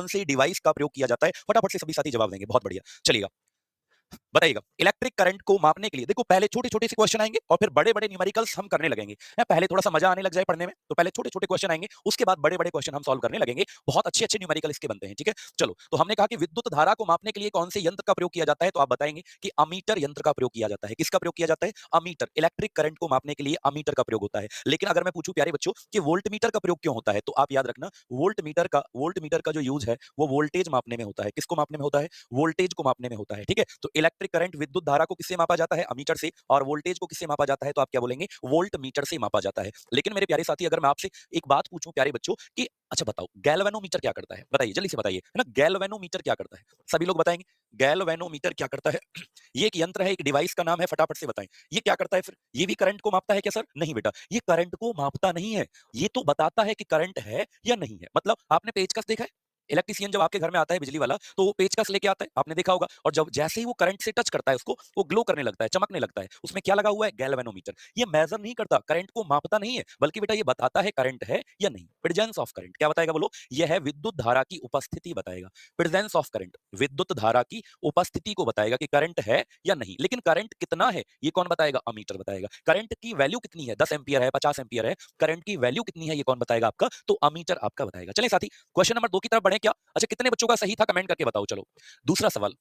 कौन से डिवाइस का प्रयोग किया जाता है? फटाफट से सभी साथी जवाब देंगे, बहुत बढ़िया। चलिएगा, बताइएगा। इलेक्ट्रिक करंट को मापने के लिए देखो पहले छोटे-छोटे से क्वेश्चन आएंगे और फिर बड़े-बड़े न्यूमेरिकल्स हम करने लगेंगे। पहले थोड़ा-सा मजा आने लग जाए पढ़ने में, तो पहले छोटे-छोटे क्वेश्चन आएंगे, उसके बाद बड़े-बड़े क्वेश्चन हम सॉल्व करने लगेंगे। बहुत अच्छे-अच्छे न्यूमेरिकल इसके बनते हैं, ठीक है? चलो, तो हमने कहा कि विद्युत धारा को मापने के लिए कौन से यंत्र का प्रयोग किया जाता है? तो आप बताएंगे कि अमीटर यंत्र का प्रयोग किया जाता है। किसका प्रयोग किया जाता है? अमीटर। इलेक्ट्रिक करंट को मापने के लिए अमीटर का प्रयोग होता है। लेकिन अगर मैं पूछूं प्यारे बच्चों कि वोल्टमीटर का प्रयोग क्यों होता है, तो आप याद रखना वोल्टमीटर का जो यूज है वो वोल्टेज मापने में होता है। किसको मापने में होता है? वोल्टेज को मापने में होता है, ठीक है? तो इलेक्ट्रिक करंट विद्युत धारा को किससे मापा जाता है? अमीटर से। और वोल्टेज को किससे मापा जाता है? तो आप क्या बोलेंगे? वोल्ट मीटर से मापा जाता है। लेकिन मेरे प्यारे साथी, अगर मैं आपसे एक बात पूछूं प्यारे बच्चों कि अच्छा बताओ, गैल्वेनोमीटर क्या करता है? बताइए, जल्दी से बताइए, है ना? गैल्वेनोमीटर क्या करता है? सभी लोग बताएंगे गैल्वेनोमीटर क्या करता है? ये एक यंत्र है, एक डिवाइस का नाम है, फटाफट से बताएं। ये क्या करता है फिर? ये भी करंट को मापता है क्या सर? नहीं बेटा, ये करंट को मापता नहीं है। ये तो बताता है कि करंट है या नहीं है। मतलब आपने पेचकस देखा है? इलेक्ट्रिशियन जब आपके घर में आता है, बिजली वाला, तो वो पेचकस लेके आता है, आपने देखा होगा। और जब जैसे ही वो करंट से टच करता है उसको, वो ग्लो करने लगता है, चमकने लगता है। उसमें क्या लगा हुआ है? गैल्वेनोमीटर। ये मेजर नहीं करता, करंट को मापता नहीं है, बल्कि बेटा ये बताता है करंट है या नहीं। प्रेजेंस ऑफ करंट क्या बताएगा बोलो? यह है विद्युत धारा की उपस्थिति बताएगा। प्रेजेंस ऑफ करंट विद्युत धारा की उपस्थिति को बताएगा कि करंट है या नहीं। लेकिन करंट कितना है ये कौन बताएगा? अमीटर बताएगा। करंट की वैल्यू कितनी है? 10 एम्पियर है, 50 एम्पियर है, करंट की वैल्यू कितनी है ये कौन बताएगा? आपका तो अमीटर आपका बताएगा। चलें साथी, क्वेश्चन नंबर 2 की तरफ बढ़े क्या? अच्छा, कितने बच्चों का सही था कमेंट करके बताओ। चलो, दूसरा सवाल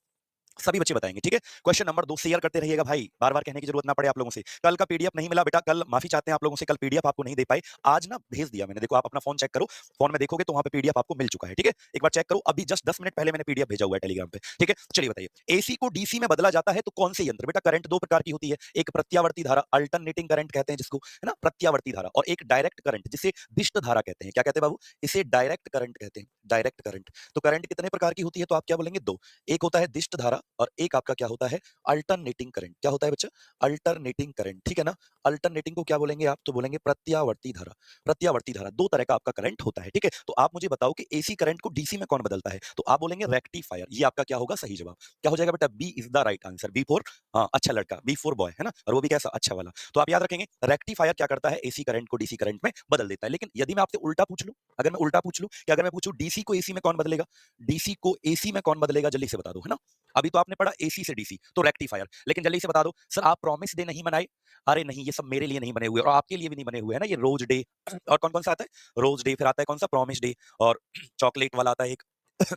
सभी बच्चे बताएंगे, ठीक है? क्वेश्चन नंबर 2 शेयर करते रहिएगा भाई, बार-बार कहने की जरूरत ना पड़े आप लोगों से। कल का पीडीएफ नहीं मिला बेटा, कल माफी चाहते हैं आप लोगों से, कल पीडीएफ आपको नहीं दे पाए। आज ना भेज दिया मैंने, देखो आप अपना फोन चेक करो, फोन में देखोगे तो वहां पे पीडीएफ आपको मिल चुका है, ठीक है? एक बार चेक करो, अभी जस्ट 10 मिनट पहले मैंने पीडीएफ भेजा हुआ है टेलीग्राम पे, ठीक है? चलिए बताइए, एसी को डीसी में बदला जाता है तो कौन से यंत्र? बेटा करंट दो प्रकार की होती है, एक प्रत्यावर्ती धारा, अल्टरनेटिंग करंट कहते हैं जिसको, है ना, प्रत्यावर्ती धारा, और एक डायरेक्ट करंट जिसे दिष्ट धारा कहते हैं। क्या कहते हैं बाबू? इसे डायरेक्ट करंट कहते हैं, डायरेक्ट करंट। तो करंट कितने प्रकार की होती है? तो आप क्या बोलेंगे? दो। एक होता है दिष्ट धारा और एक आपका क्या होता है? Alternating current. क्या होता है बच्चा? अल्टरनेटिंग करंट, ठीक है ना? अल्टरनेटिंग को क्या बोलेंगे आप? तो बोलेंगे प्रत्यावर्ती धारा। प्रत्यावर्ती धारा दो तरह का आपका करंट होता है, ठीक है? तो आप मुझे बताओ कि एसी करंट को डीसी में कौन बदलता है? तो आप बोलेंगे रेक्टिफायर। ये आपका क्या होगा? सही जवाब क्या हो जाएगा बेटा? B is the right answer. B for अच्छा लड़का, बी फॉर बॉय, है ना? और वो भी कैसा? अच्छा वाला। तो आप याद रखेंगे रेक्टिफायर क्या करता है? एसी करंट को डीसी करंट में बदल देता है। लेकिन यदि मैं आपसे उल्टा पूछ लूं, अगर मैं उल्टा पूछ लूं कि अगर मैं पूछूं डीसी को एसी में कौन बदलेगा? डीसी को एसी में कौन बदलेगा? जल्दी से बता दो, है ना? अभी तो आपने पढ़ा एसी से डीसी, तो रेक्टिफायर। लेकिन जल्दी से बता दो सर, आप प्रॉमिस डे नहीं मनाए? अरे नहीं, ये सब मेरे लिए नहीं बने हुए और आपके लिए भी नहीं बने हुए, है ना? ये रोज डे और कौन कौन सा आता है? रोज डे, फिर आता है कौन सा? प्रॉमिस डे, और चॉकलेट वाला आता है एक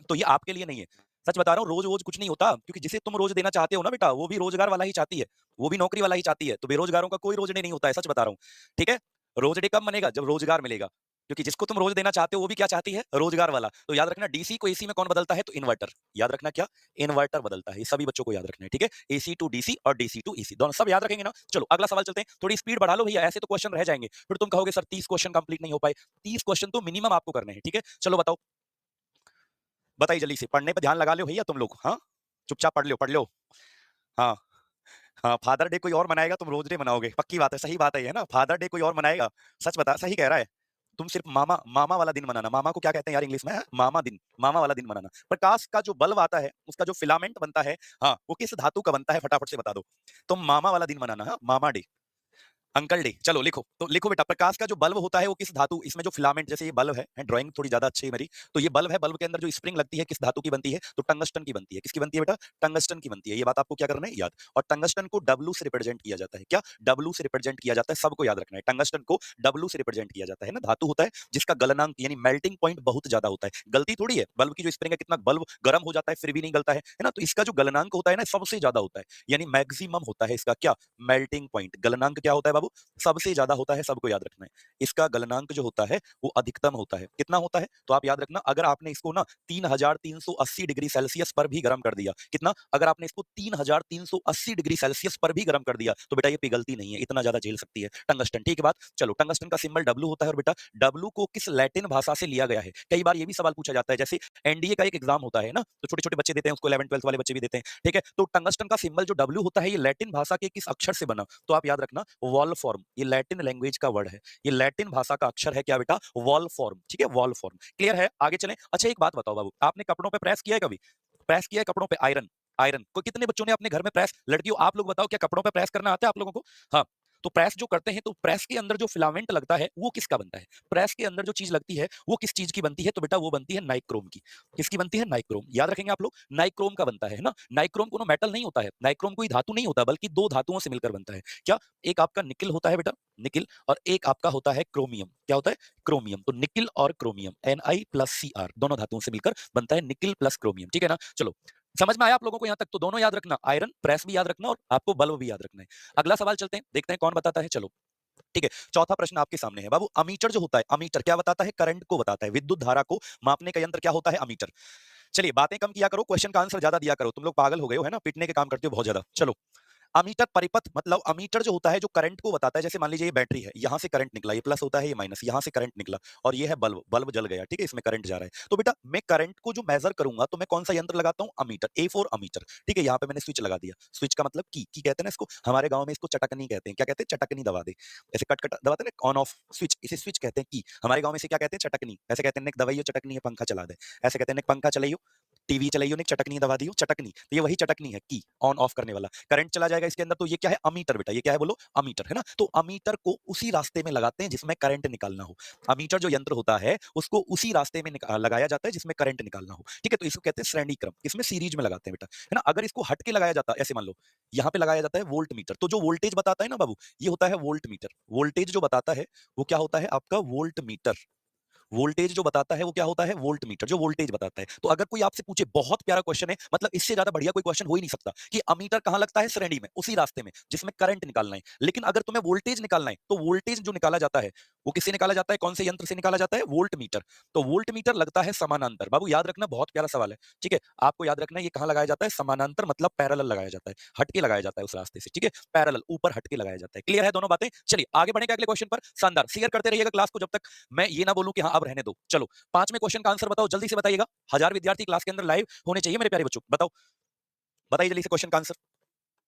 तो ये आपके लिए नहीं है। सच बता रहा हूँ, रोज रोज कुछ नहीं होता, क्योंकि जिसे तुम रोज देना चाहते हो ना बेटा, वो भी रोजगार वाला ही चाहती है, वो भी नौकरी वाला ही चाहती है। तो बेरोजगारों का कोई रोज डे नहीं होता है, सच बता रहा हूँ, ठीक है? रोज डे कब बनेगा? जब रोजगार मिलेगा, क्योंकि जिसको तुम रोज देना चाहते हो वो भी क्या चाहती है? रोजगार वाला। तो याद रखना, डीसी को एसी में कौन बदलता है? तो इन्वर्टर। याद रखना क्या? इन्वर्टर बदलता है। ये सभी बच्चों को याद रखना है, ठीक है? एसी टू डीसी और डीसी टू एसी, दोनों सब याद रखेंगे ना? चलो अगला सवाल चलते हैं। थोड़ी स्पीड बढ़ा लो भैया, ऐसे तो क्वेश्चन रह जाएंगे, फिर तुम कहोगे सर 30 क्वेश्चन कंप्लीट नहीं हो पाए। 30 क्वेश्चन तो मिनिमम आपको करने हैं, ठीक है? चलो बताओ, बताइए जल्दी से, पढ़ने पे ध्यान लगा लो भैया तुम लोग, हाँ? चुपचाप पढ़ लो, पढ़ लो। हाँ, हाँ, फादर डे कोई और मनाएगा, तुम रोज डे मनाओगे, पक्की बात है, सही बात है ये, है ना? फादर डे कोई और मनाएगा, सच बता, सही कह रहा है। तुम सिर्फ मामा मामा वाला दिन मनाना। मामा को क्या कहते हैं यार इंग्लिश में? मामा दिन, मामा वाला दिन मनाना। प्रकाश का जो बल्ब आता है, उसका जो फिलामेंट बनता है, हाँ, वो किस धातु का बनता है? फटाफट से बता दो। तुम मामा वाला दिन मनाना, हाँ, मामा डे, अंकल डे। चलो लिखो, तो लिखो बेटा, प्रकाश का जो बल्ब होता है वो किस धातु, इसमें जो फिलामेंट, जैसे ये बल्ब है, ड्राइंग थोड़ी ज्यादा अच्छी है मेरी, तो ये बल्ब है, बल्ब के अंदर जो स्प्रिंग लगती है किस धातु की बनती है? तो टंगस्टन की बनती है। किसकी बनती है बेटा? टंगस्टन की बनती है। ये बात आपको क्या करना है? याद। और टंगस्टन को डब्लू से रिप्रेजेंट किया जाता है। क्या? डब्लू से रिप्रेजेंट किया जाता है, सबको याद रखना है। टंगस्टन को डब्लू से रिप्रेजेंट किया जाता है ना, धातु होता है जिसका गलनांक यानी मेल्टिंग पॉइंट बहुत ज्यादा होता है। गलती थोड़ी है, बल्ब की जो स्प्रिंग है, कितना बल्ब गर्म हो जाता है फिर भी नहीं गलता है ना? तो इसका जो गलनांक होता है ना, सबसे ज्यादा होता है, यानी मैक्सिमम होता है इसका क्या? Melting point. गलनांक क्या होता है बाबू? सबसे ज्यादा होता है, सबको याद रखना है। इसका गलनांक जो होता है वो अधिकतम होता है। कितना होता है? तो आप याद रखना, अगर आपने इसको ना 3380 डिग्री सेल्सियस पर भी गर्म कर दिया, कितना? अगर आपने इसको 3380 डिग्री सेल्सियस पर भी गर्म कर दिया, तो बेटा ये पिघलती नहीं है, इतना ज्यादा झेल सकती है टंगस्टन, ठीक है बात? चलो, टंगस्टन का सिंबल डब्लू होता है, और बेटा डब्लू को किस लैटिन भाषा से लिया गया है? कई बार ये भी सवाल पूछा जाता है, जैसे एनडीए का एक एग्जाम होता है ना, तो छोटे छोटे बच्चे देते हैं उसको, 11 12 वाले बच्चे भी देते हैं, ठीक है? तो टंगस्टन का सिंबल जो डब्ल्यू होता है, ये लैटिन भाषा के किस अक्षर से बना? तो आप याद रखना, वॉल फॉर्म। ये लैटिन लैंग्वेज का वर्ड है, ये लैटिन भाषा का अक्षर है, क्या बेटा? वॉल फॉर्म, ठीक है? Wall form. क्लियर है? आगे चलें। अच्छा एक बात बताओ बाबू, आपने कपड़ों पे प्रेस किया है कभी? प्रेस किया है कपड़ों पे? आयरन, आयरन को कितने बच्चों ने अपने घर में प्रेस, लड़कियों आप लोग बताओ, क्या कपड़ों पे प्रेस करना आता है आप लोगों को? हाँ, तो प्रेस जो करते हैं तो प्रेस के अंदर जो फिलामेंट लगता है वो किसका बनता है? प्रेस के अंदर जो चीज लगती है वो किस चीज की बनती है? तो बेटा वो बनती है नाइक्रोम की। किसकी बनती है? नाइक्रोम। याद रखेंगे आप लोग, नाइक्रोम का बनता है ना। नाइक्रोम कोनो मेटल नहीं होता है, नाइक्रोम कोई धातु नहीं होता, बल्कि दो धातुओं से मिलकर बनता है। क्या? एक आपका निकिल होता है बेटा, निकिल, और एक आपका होता है क्रोमियम। क्या होता है? क्रोमियम। तो निकिल और क्रोमियम, Na+Cr, दोनों धातुओं से मिलकर बनता है निकिल प्लस क्रोमियम। ठीक है ना? चलो, समझ में आया आप लोगों को? यहां तक तो दोनों याद रखना, आयरन प्रेस भी याद रखना और आपको बल्ब भी याद रखना है। अगला सवाल चलते हैं, देखते हैं कौन बताता है। चलो ठीक है, चौथा प्रश्न आपके सामने है बाबू। अमीटर जो होता है, अमीटर क्या बताता है? करंट को बताता है। विद्युत धारा को मापने का यंत्र क्या होता है? अमीटर। चलिए बातें कम किया करो, क्वेश्चन का आंसर ज्यादा दिया करो। तुम लोग पागल हो गए हो, है ना, पिटने के काम करते हो बहुत ज्यादा। चलो, अमीटर परिपथ, मतलब अमीटर जो होता है जो करंट को बताता है। जैसे मान लीजिए ये बैटरी है, यहां से करंट निकला, ये प्लस होता है, ये माइनस, यहां से करंट निकला, और ये है बल्ब, बल्ब जल गया, ठीक है, इसमें करंट जा रहा है। तो बेटा मैं करंट को जो मेजर करूंगा तो मैं कौन सा यंत्र लगाता हूं? Ammeter, A for ammeter. ठीक है, यहाँ पे मैंने स्विच लगा दिया। स्विच का मतलब की कहते हैं ना इसको, हमारे गांव में इसको चटकनी कहते हैं। क्या कहते हैं? चटकनी दबा दे, ऐसे कट कट दबाते हैं ना, ऑन ऑफ स्विच, इसे स्विच कहते हैं। की हमारे गांव में इसे क्या कहते हैं? चटकनी। ऐसे कहते हैं नेक दबाइयो चटकनी है, पंखा चला दे। ऐसे कहते हैं नेक पंखा चलाइयो, टीवी चलाइयो, नेक चटकनी दबा दियो, चटकनी। तो ये वही चटकनी है, की, ऑन ऑफ करने वाला। करंट चला जाएगा इसके अंदर, तो ये क्या है? अमीटर बेटा। ये क्या है बोलो? अमीटर, है ना। तो अमीटर को उसी रास्ते में लगाते हैं जिसमें करंट निकालना हो। अमीटर जो यंत्र होता है उसको उसी रास्ते में लगाया जाता है जिसमें करंट निकालना हो। ठीक है, तो इसको कहते हैं श्रेणी क्रम, इसमें सीरीज में लगाते हैं बेटा, है ना। अगर इसको हट के लगाया जाता है, ऐसे मान लो यहाँ पे लगाया जाता है वोल्ट मीटर, तो जो वोल्टेज बताता है ना बाबू, ये होता है वोल्ट मीटर। वोल्टेज जो बताता है वो क्या होता है? आपका वोल्ट मीटर। वोल्टेज जो बताता है वो क्या होता है? वोल्ट मीटर, जो वोल्टेज बताता है। तो अगर कोई आपसे पूछे, बहुत प्यारा क्वेश्चन है, मतलब इससे ज्यादा बढ़िया कोई क्वेश्चन हो ही नहीं सकता, कि अमीटर कहां लगता है? श्रेणी में, उसी रास्ते में जिसमें करंट निकालना है। लेकिन अगर तुम्हें वोल्टेज निकालना है तो वोल्टेज जो निकाला जाता है वो किससे निकाला जाता है? कौन से यंत्र से निकाला जाता है? Volt meter. तो वोल्ट मीटर लगता है समानांतर। बाबू याद रखना, बहुत प्यारा सवाल है। ठीक है, आपको याद रखना है ये कहां लगाया जाता है? समानांतर, मतलब पैरेलल लगाया जाता है, हट के लगाया जाता है उस रास्ते से। ठीक है, पैरेलल, ऊपर हट के लगाया जाता है। क्लियर है दोनों बातें? चलिए आगे बढ़ेंगे अगले क्वेश्चन पर। शानदार, शेयर करते रहिएगा क्लास को जब तक मैं ये ना बोलूं कि हाँ अब रहने दो। चलो, पांचवें क्वेश्चन का आंसर बताओ, जल्दी से बताइएगा। 1000 विद्यार्थी क्लास के अंदर लाइव होने चाहिए मेरे प्यारे बच्चों। बताओ, बताइए जल्दी से क्वेश्चन का आंसर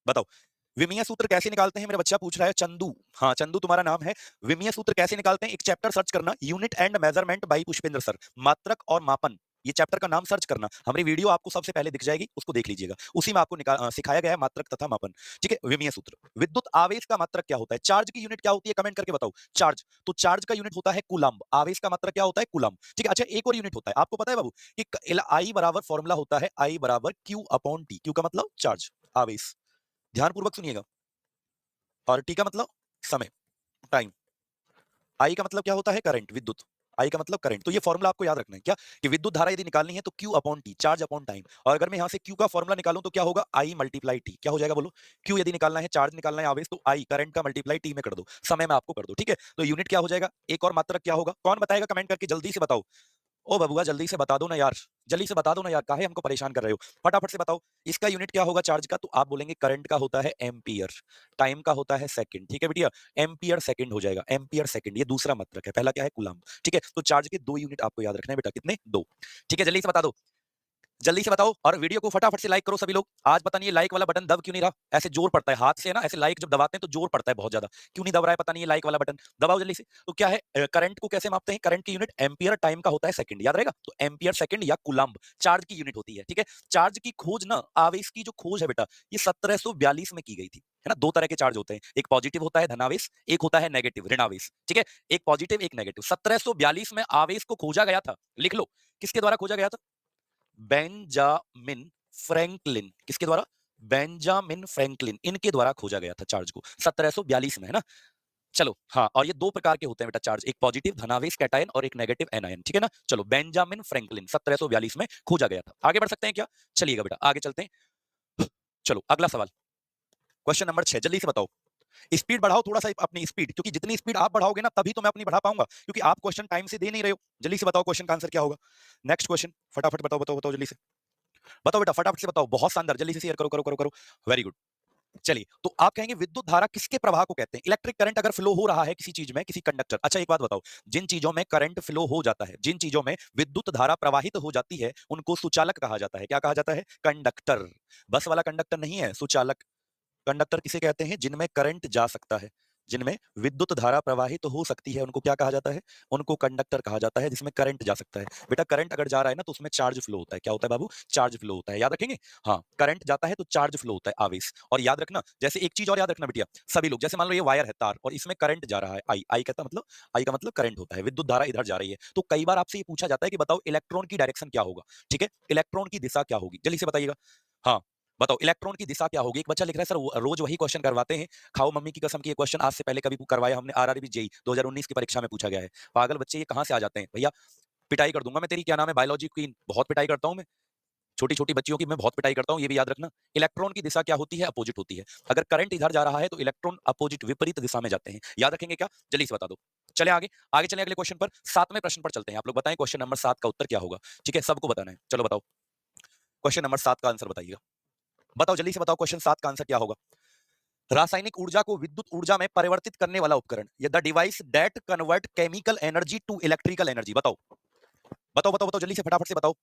बताओ। विमीय सूत्र कैसे निकालते हैं? मेरा बच्चा पूछ रहा है, चंदू। हाँ चंदू तुम्हारा नाम है। विमीय सूत्र कैसे निकालते हैं? एक चैप्टर सर्च करना, unit and measurement by Pushpendra sir, मात्रक और मापन। ये चैप्टर का नाम सर्च करना, हमारी वीडियो आपको सबसे पहले दिख जाएगी, उसको देख लीजिएगा। उसी में आपको सिखाया गया है मात्रक तथा मापन। ठीक है, विमीय सूत्र। विद्युत आवेश का मात्रक क्या होता है? चार्ज की यूनिट क्या होती है? कमेंट करके बताओ। चार्ज, तो चार्ज का यूनिट होता है कूलम्ब। आवेश का मात्रक क्या होता है? कूलम्ब। ठीक है, अच्छा एक और यूनिट होता है, आपको पता है बाबू, कि आई बराबर फॉर्मूला होता है, आई बराबर क्यू अपॉन टी। क्यू का मतलब चार्ज, आवेश। ध्यानपूर्वक सुनिएगा। और टी का मतलब समय, टाइम। आई का मतलब क्या होता है? करंट, विद्युत। आई का मतलब करंट। तो ये फॉर्मूला आपको याद रखना है क्या, कि विद्युत धारा यदि निकालनी है तो Q upon T, charge upon time. और अगर मैं यहां से क्यू का फॉर्मूला निकालूं तो क्या होगा? आई मल्टीप्लाई टी। क्या हो जाएगा बोलो? क्यू यदि निकालना है, चार्ज निकालना है, आवेश, तो आई करंट का मल्टीप्लाई टी में कर दो, समय में आपको कर दो। ठीक है, तो यूनिट क्या हो जाएगा? एक और मात्रक क्या होगा? कौन बताएगा? कमेंट करके जल्दी से बताओ। ओ बबुआ जल्दी से बता दो ना यार, जल्दी से बता दो ना यार, काहे हमको परेशान कर रहे हो? फटाफट से बताओ। इसका यूनिट क्या होगा चार्ज का? तो आप बोलेंगे करंट का होता है एम्पियर, टाइम का होता है सेकंड। ठीक है बेटिया, एम्पियर सेकंड हो जाएगा, एम्पियर सेकंड। ये दूसरा मात्रक है, पहला क्या है? कूलम्ब। ठीक है, तो चार्ज के दो यूनिट आपको याद रखना है बेटा, कितने? दो। ठीक है, जल्दी से बता दो, जल्दी से बताओ। और वीडियो को फटाफट से लाइक करो सभी लोग। आज पता नहीं ये लाइक वाला बटन दब क्यों नहीं रहा, ऐसे जोर पड़ता है हाथ से ना, ऐसे लाइक जब दबाते हैं तो जोर पड़ता है बहुत ज्यादा, क्यों नहीं दब रहा है पता नहीं ये लाइक वाला बटन। दबाओ जल्दी से। तो क्या है, करंट को कैसे मापते हैं? करंट की यूनिट एम्पियर, टाइम का होता है सेकंड, याद रहेगा। तो एम्पियर सेकंड या कूलम्ब चार्ज की यूनिट होती है। ठीक है, चार्ज की खोज ना, आवेश की जो खोज है बेटा, ये 1742 में की गई थी, है ना। दो तरह के चार्ज होते हैं, एक पॉजिटिव होता है धनावेश, एक होता है नेगेटिव ऋणावेश। ठीक है, एक पॉजिटिव एक नेगेटिव। 1742 में आवेश को खोजा गया था, लिख लो, किसके द्वारा खोजा गया था? Benjamin Franklin. किसके द्वारा? बेंजामिन फ्रैंकलिन, इनके द्वारा खोजा गया था चार्ज को 1742 में, है ना। चलो हाँ, और ये दो प्रकार के होते हैं बेटा चार्ज, एक पॉजिटिव धनावेश कैटायन और एक नेगेटिव एनायन। ठीक है ना। चलो, बेंजामिन फ्रैंकलिन 1742 में खोजा गया था। आगे बढ़ सकते हैं क्या? चलिएगा बेटा आगे चलते हैं। चलो अगला सवाल, क्वेश्चन नंबर 6, जल्दी से बताओ। स्पीड बढ़ाओ थोड़ा सा अपनी स्पीड, क्योंकि जितनी स्पीड आप बढ़ाओगे ना तभी तो मैं अपनी बढ़ा पाऊंगा, क्योंकि आप क्वेश्चन टाइम से दे नहीं रहे हो। जल्दी से बताओ क्वेश्चन का आंसर क्या होगा। नेक्स्ट क्वेश्चन, फटाफट बताओ बताओ बताओ जल्दी से बताओ बेटा, फटाफट से बताओ। बहुत शानदार, जल्दी से शेयर करो करो करो करो। Very good. चलिए, तो आप कहेंगे विद्युत धारा किसके प्रवाह को कहते हैं? इलेक्ट्रिक करंट अगर फ्लो हो रहा है किसी चीज में, किसी कंडक्टर। अच्छा एक बात बताओ, जिन चीजों में करंट फ्लो हो जाता है, जिन चीजों में विद्युत धारा प्रवाहित हो जाती है, उनको सुचालक कहा जाता है। क्या कहा जाता है? कंडक्टर। बस वाला कंडक्टर नहीं है, सुचालक। कंडक्टर किसे कहते हैं? जिनमें करंट जा सकता है। जिनमें विद्युत धारा प्रवाहित तो हो सकती है उनको क्या कहा जाता है? उनको कंडक्टर कहा जाता है, जिसमें करंट जा सकता है। बेटा करंट अगर जा रहा है ना तो उसमें चार्ज फ्लो होता है। क्या होता है बाबू? चार्ज फ्लो होता है। याद रखेंगे? हाँ, करंट जाता है तो चार्ज फ्लो होता है, आवेश। और याद रखना, जैसे एक चीज और याद रखना बिटिया, सभी लोग जैसे मान लो ये वायर है, तार, और इसमें करंट जा रहा है, आई। आई का मतलब करंट होता है, विद्युत धारा इधर जा रही है। तो कई बार आपसे ये पूछा जाता है कि बताओ इलेक्ट्रॉन की डायरेक्शन क्या होगा? ठीक है, इलेक्ट्रॉन की दिशा क्या होगी? जल्दी से बताइएगा। हाँ, बताओ इलेक्ट्रॉन की दिशा क्या होगी? एक बच्चा लिख रहा है सर रोज वही क्वेश्चन करवाते हैं, खाओ मम्मी की कसम की, ये क्वेश्चन आज से पहले कभी करवाया हमने, आरआरबी जेईई 2019 की परीक्षा में पूछा गया है। पागल बच्चे ये कहां से आ जाते हैं भैया? पिटाई कर दूंगा मैं तेरी, क्या नाम है, बायोलॉजी क्वीन, बहुत पिटाई करता हूं मैं, छोटी छोटी बच्चियों की मैं बहुत पिटाई करता हूं, ये भी याद रखना। इलेक्ट्रॉन की दिशा क्या होती है? अपोजिट होती है। अगर करंट इधर जा रहा है तो इलेक्ट्रॉन अपोजिट, विपरीत दिशा में जाते हैं। याद रखेंगे क्या? जल्दी से बता दो। चले आगे, आगे चले अगले क्वेश्चन पर, 7वें प्रश्न पर चलते हैं। आप लोग बताएं क्वेश्चन नंबर 7 का उत्तर क्या होगा? ठीक है, सबको बताना है, चलो बताओ। क्वेश्चन नंबर 7 का आंसर बताइएगा। बताओ जल्दी से बताओ, क्वेश्चन 7 का आंसर क्या होगा? रासायनिक ऊर्जा को विद्युत ऊर्जा में परिवर्तित करने वाला उपकरण, ये the device that convert chemical energy to electrical energy. बताओ बताओ बताओ बताओ, जल्दी से फटाफट से बताओ।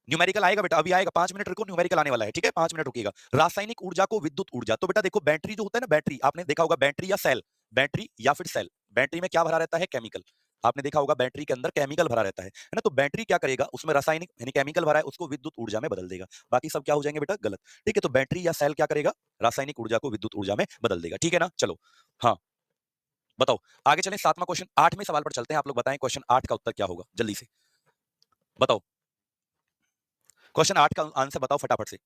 न्यूमेरिकल आएगा बेटा, अभी आएगा, 5 मिनट रुको, न्यूमेरिकल आने वाला है, ठीक है, 5 मिनट रुकिएगा। रासायनिक ऊर्जा को विद्युत ऊर्जा, तो बेटा देखो बैटरी जो होता है ना, बैटरी आपने देखा होगा, बैटरी या सेल, बैटरी या फिर सेल, बैटरी में क्या भरा रहता है? केमिकल। आपने देखा होगा बैटरी के अंदर केमिकल भरा रहता है ना? तो बैटरी क्या करेगा, उसमें रासायनिक यानी केमिकल भरा है, उसको विद्युत ऊर्जा में बदल देगा। बाकी सब क्या हो जाएंगे बेटा? गलत। ठीक है, तो बैटरी या सेल क्या करेगा? रासायनिक ऊर्जा को विद्युत ऊर्जा में बदल देगा। ठीक है ना? चलो, हाँ बताओ, आगे चलें, 7वां क्वेश्चन, 8वें सवाल पर चलते हैं। आप लोग बताएं क्वेश्चन 8 का उत्तर क्या होगा? जल्दी से बताओ, क्वेश्चन 8 का आंसर बताओ फटाफट से।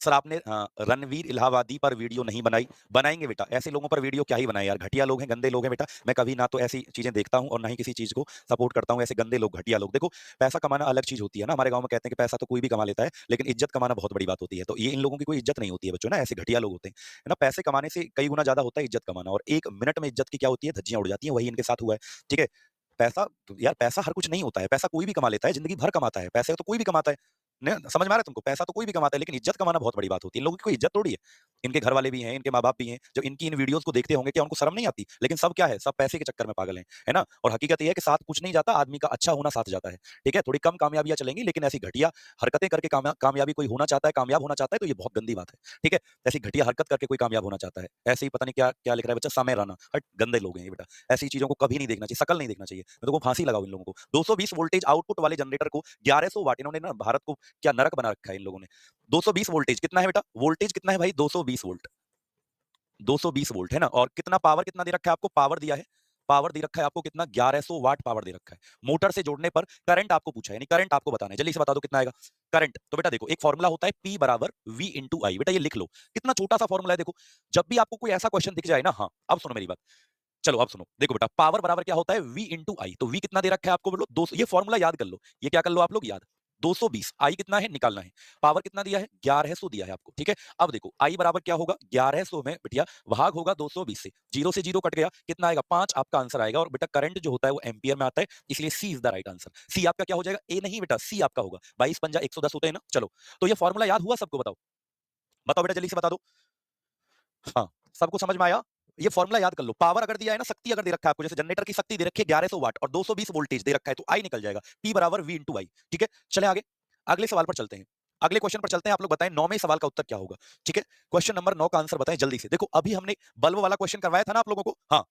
सर आपने रणवीर इलाहाबादी पर वीडियो नहीं बनाई। बनाएंगे बेटा, ऐसे लोगों पर वीडियो क्या ही बनाए यार, घटिया लोग हैं, गंदे लोग हैं बेटा। मैं कभी ना तो ऐसी चीजें देखता हूं और ना ही किसी चीज को सपोर्ट करता हूं। ऐसे गंदे लोग, घटिया लोग, देखो पैसा कमाना अलग चीज होती है ना, हमारे गांव में कहते हैं कि पैसा तो कोई भी कमा लेता है, लेकिन इज्जत कमाना बहुत बड़ी बात होती है। तो ये इन लोगों की कोई इज्जत नहीं होती है बच्चों ना, ऐसे घटिया लोग होते हैं, है ना। पैसे कमाने से कई गुना ज्यादा होता है इज्जत कमाना, और 1 मिनट में इज्जत की क्या होती है, धज्जियां उड़ जाती हैं। वही इनके साथ हुआ है। ठीक है, पैसा यार, पैसा हर कुछ नहीं होता है, पैसा कोई भी कमा लेता है, जिंदगी भर कमाता है, पैसे तो कोई भी कमाता है। समझ में आ रहा है तुमको? पैसा तो कोई भी कमाता है, लेकिन इज्जत कमाना बहुत बड़ी बात होती है। इन लोगों की कोई इज्जत थोड़ी है। इनके घर वाले भी हैं, इनके माँ बाप भी हैं, जो इनकी इन वीडियोस को देखते होंगे, क्या उनको शर्म नहीं आती? लेकिन सब क्या है, सब पैसे के चक्कर में पागल हैं, है ना। और हकीकत ये है कि साथ कुछ नहीं जाता, आदमी का अच्छा होना साथ जाता है। ठीक है, थोड़ी कम कामयाबियां चलेंगी, लेकिन ऐसी घटिया हरकतें करके कामयाबी कोई होना चाहता है, कामयाब होना चाहता है, तो ये बहुत गंदी बात है। ठीक है, ऐसी घटिया हरकत करके कोई कामयाब होना चाहता है, ऐसे ही पता नहीं क्या क्या लिख रहा है बच्चा, समय राना, हट, गंदे लोग हैं ये बेटा। ऐसी चीजों को कभी नहीं देखना चाहिए, शकल नहीं देखना चाहिए। मैं तो फांसी लगाओ इन लोगों को। 220 वोल्टेज आउटपुट वाले जनरेटर को 1100 वाट, इन्होंने ना भारत को क्या नरक बना रखा है इन लोगों ने। 220 वोल्टेज कितना है बेटा? वोल्टेज कितना है भाई? 220 वोल्ट, 220 वोल्ट, है ना। और कितना पावर, कितना दे रखा है आपको? पावर दिया है, पावर दे रखा है आपको कितना? 1100 वाट पावर दे रखा है। मोटर से जोड़ने पर करंट आपको पूछा है, यानी करंट आपको बताना है। जल्दी से बता दो कितना आएगा करंट। तो बेटा देखो, एक फॉर्मूला होता है P बराबर V इंटू आई। बेटा ये लिख लो, कितना छोटा सा फॉर्मूला है। देखो जब भी आपको कोई ऐसा क्वेश्चन दिख जाए ना, हाँ अब सुनो मेरी बात, चलो अब सुनो, देखो बेटा पावर बराबर क्या होता है? V इंटू आई। तो V कितना दे रखा है आपको? बोलो 200। ये फॉर्मूला याद कर लो, ये क्या कर लो आप लोग याद, 220। आई कितना है निकालना है, पावर कितना दिया है? 1100 दिया है आपको। ठीक है, अब देखो आई बराबर क्या होगा? 1100 में बेटिया भाग होगा 220 से, जीरो से जीरो कट गया, कितना आएगा? 5 आपका आंसर आएगा। और बेटा करंट जो होता है वो एम्पियर में आता है, इसलिए सी इज द राइट आंसर। सी आपका क्या हो जाएगा? ए नहीं बेटा, सी आपका होगा 22 पंजा 110 होते हैं ना। चलो, तो ये फॉर्मूला याद हुआ सबको? बताओ बताओ बेटा, जल्दी से बता दो। हाँ, सबको समझ में आया? ये फॉर्मूला याद कर लो। पावर अगर दिया है ना, शक्ति अगर दे रखा है आपको, जैसे जनरेटर की शक्ति दे रखी है 1100 वाट और 220 वोल्टेज दे रखा है, तो आई निकल जाएगा, P बराबर V इंटू आई। ठीक है, चले आगे, अगले सवाल पर चलते हैं, अगले क्वेश्चन पर चलते हैं। आप लोग बताएं 9वें सवाल का उत्तर क्या होगा? ठीक है, क्वेश्चन नंबर 9 का आंसर बताएं जल्दी से। देखो अभी हमने बल्ब वाला क्वेश्चन करवाया था ना आप लोगों को, हाँ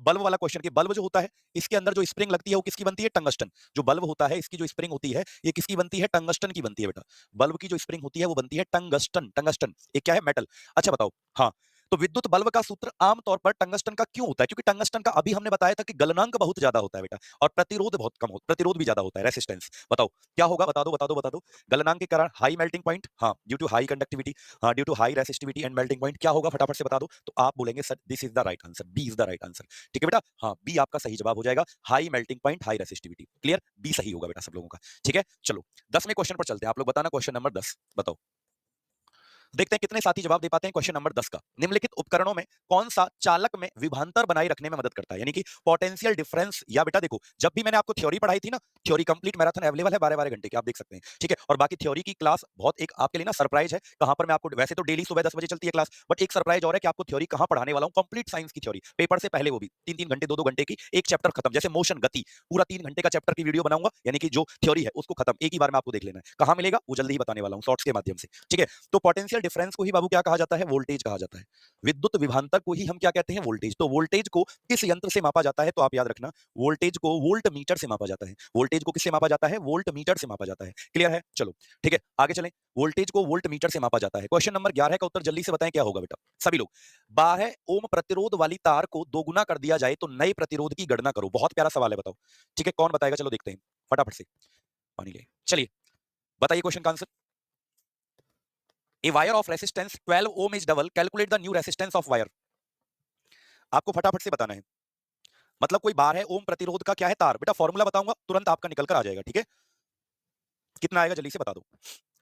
बल्ब वाला क्वेश्चन, की बल्ब जो होता है इसके अंदर जो स्प्रिंग लगती है वो किसकी बनती है? टंगस्टन। जो बल्ब होता है इसकी जो स्प्रिंग होती है ये किसकी बनती है? टंगस्टन की बनती है बेटा। बल्ब की जो स्प्रिंग होती है वो बनती है टंगस्टन। टंगस्टन एक क्या है? मेटल। अच्छा बताओ, हाँ तो विद्युत बल्ब का सूत्र आमतौर पर टंगस्टन का क्यों होता है? क्योंकि टंगस्टन का अभी हमने बताया था कि गलनांक बहुत ज्यादा होता है बेटा, और प्रतिरोध बहुत कम होता है, प्रतिरोध भी ज्यादा होता है, रेसिस्टेंस। बताओ क्या होगा? बता दो बता दो बता दो। गलनांक के कारण हाई मेल्टिंग पॉइंट, हाँ ड्यू टू हाई कंडक्टिविटी, हाँ due to high resistivity and melting point. क्या होगा फटाफट से बता दो। तो आप बोलेंगे sir this is the right answer, B is the right answer. ठीक है बेटा, हाँ बी आपका सही जवाब हो जाएगा, high melting point high resistivity. Clear, B सही होगा बेटा सब लोगों का। ठीक है, चलो 10वें क्वेश्चन पर चलते हैं। आप लोग बताना क्वेश्चन नंबर 10, बताओ देखते हैं कितने साथी जवाब दे पाते हैं। क्वेश्चन नंबर 10 का, निम्नलिखित उपकरणों में कौन सा चालक में विभवांतर बनाए रखने में मदद करता है? यानी कि पोटेंशियल डिफरेंस। या बेटा देखो, जब भी मैंने आपको थ्योरी पढ़ाई थी ना, थ्योरी कंप्लीट मैराथन अवेलेबल है 12-12 घंटे की, आप देख सकते हैं। ठीक है, और बाकी थ्योरी की क्लास बहुत एक आपके लिए ना सरप्राइज है, कहां पर मैं आपको, वैसे तो डेली सुबह 10 बजे चलती है क्लास, बट एक सरप्राइज और है कि आपको थ्योरी कहां पढ़ाने वाला हूं, कंप्लीट साइंस की थ्योरी, पेपर से पहले, वो भी 3-3 घंटे 2-2 घंटे की, एक चैप्टर खत्म, जैसे मोशन गति, पूरा 3 घंटे का चैप्टर की वीडियो बनाऊंगा, यानी कि जो थ्योरी है उसको खत्म एक ही बार में आपको देख लेना है। कहां मिलेगा वो जल्दी ही बताने वाला हूं शॉर्ट्स के माध्यम से। ठीक है, तो पोटेंशियल डिफरेंस को ही बाबू क्या कहा जाता है? वोल्टेज कहा जाता है। विद्युत विभवांतर को ही हम क्या कहते हैं? वोल्टेज। तो वोल्टेज को किस यंत्र से मापा जाता है? तो आप याद रखना, वोल्टेज को वोल्ट मीटर से मापा जाता है। वोल्टेज को किससे मापा जाता है? वोल्ट मीटर से मापा जाता है। क्लियर है? चलो ठीक है, आगे चलें। वोल्टेज को वोल्ट मीटर से मापा जाता है। क्वेश्चन नंबर 11 का उत्तर जल्दी से बताएं क्या होगा बेटा सभी लोग। 12 ओम प्रतिरोध वाली तार को दोगुना कर दिया जाए तो नए प्रतिरोध की गणना करो। बहुत प्यारा सवाल है, बताओ। ठीक है, कौन बताएगा? चलो देखते हैं फटाफट से, पानी ले। चलिए बताइए क्वेश्चन का answer. A wire of resistance 12 ohm is double. Calculate the new resistance of wire. आपको फटाफट से बताना है। मतलब कोई बार है, ओम प्रतिरोध का क्या है? तार। बेटा फॉर्मूला बताऊंगा, तुरंत आपका निकल कर आ जाएगा। ठीक है, कितना आएगा जल्दी से बता दो।